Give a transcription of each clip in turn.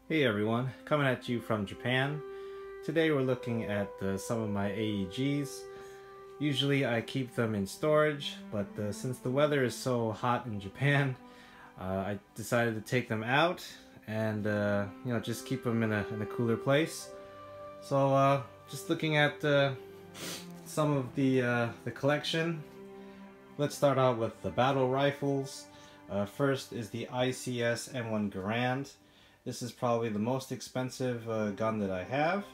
Hey everyone, coming at you from Japan. Today we're looking at some of my AEGs. Usually I keep them in storage, but since the weather is so hot in Japan, I decided to take them out and just keep them in a cooler place. So just looking at some of the collection. Let's start out with the battle rifles. First is the ICS M1 Garand. This is probably the most expensive gun that I have.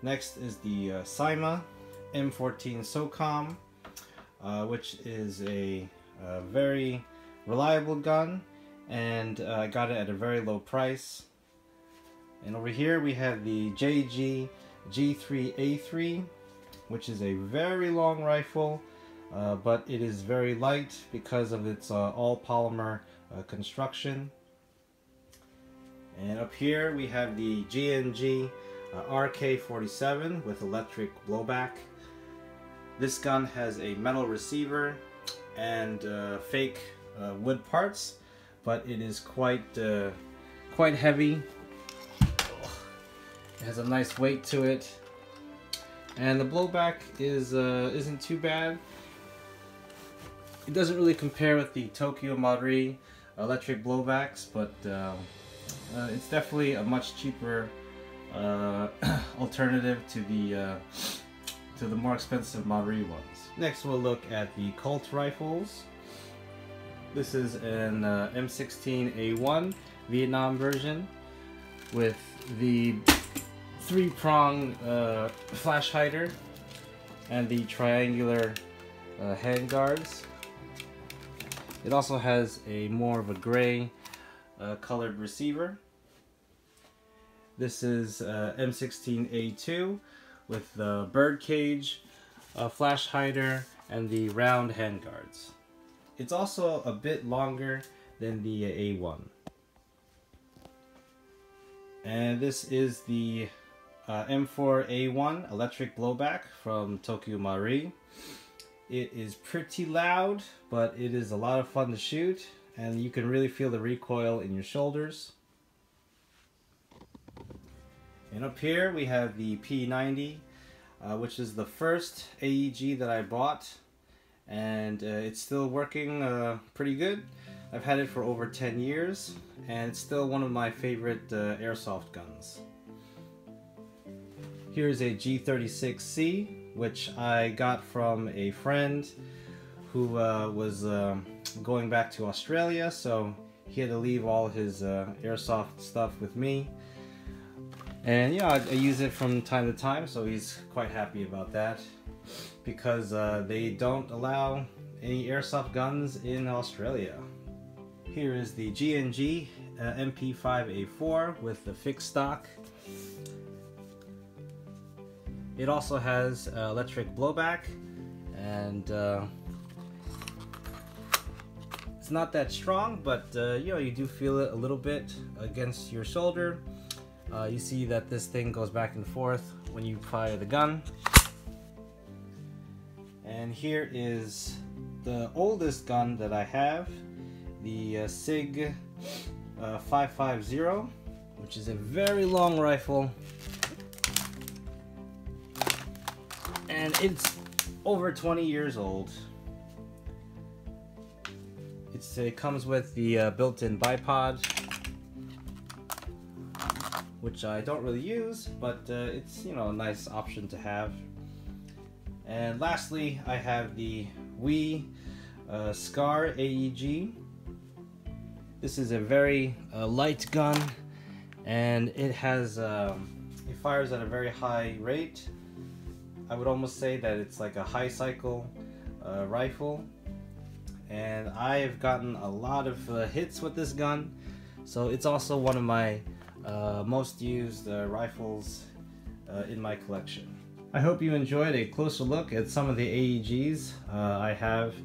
Next is the CYMA M14 SOCOM, which is a very reliable gun, and I got it at a very low price. And over here we have the JG G3A3, which is a very long rifle, but it is very light because of its all polymer construction. And up here we have the G RK47 with electric blowback. This gun has a metal receiver and fake wood parts, but it is quite heavy. It has a nice weight to it, and the blowback isn't too bad. It doesn't really compare with the Tokyo Marui electric blowbacks, but it's definitely a much cheaper alternative to the more expensive Marui ones. Next we'll look at the Colt rifles. This is an M16A1 Vietnam version with the 3-prong flash hider and the triangular handguards. It also has a more of a gray colored receiver. This is M16A2 with the bird cage, flash hider, and the round handguards. It's also a bit longer than the A1. And this is the M4A1 electric blowback from Tokyo Marui. It is pretty loud, but it is a lot of fun to shoot, and you can really feel the recoil in your shoulders. And up here we have the P90, which is the first AEG that I bought, and it's still working pretty good. I've had it for over 10 years, and it's still one of my favorite airsoft guns. Here's a G36C, which I got from a friend who was going back to Australia, so he had to leave all his airsoft stuff with me. And yeah, I use it from time to time, so he's quite happy about that, because they don't allow any airsoft guns in Australia. Here is the G&G MP5A4 with the fixed stock. It also has electric blowback, and it's not that strong, but you do feel it a little bit against your shoulder. You see that this thing goes back and forth when you fire the gun. And here is the oldest gun that I have, the SIG 550, which is a very long rifle. And it's over 20 years old. It comes with the built-in bipod, which I don't really use, but it's a nice option to have. And lastly, I have the WE SCAR AEG. This is a very light gun, and it fires at a very high rate. I would almost say that it's like a high cycle rifle, and I have gotten a lot of hits with this gun, so it's also one of my most used rifles in my collection. I hope you enjoyed a closer look at some of the AEGs I have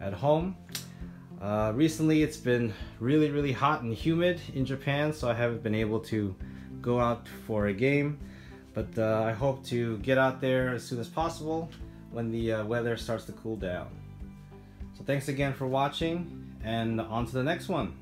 at home. Recently it's been really hot and humid in Japan, so I haven't been able to go out for a game, but I hope to get out there as soon as possible when the weather starts to cool down. So thanks again for watching, and on to the next one.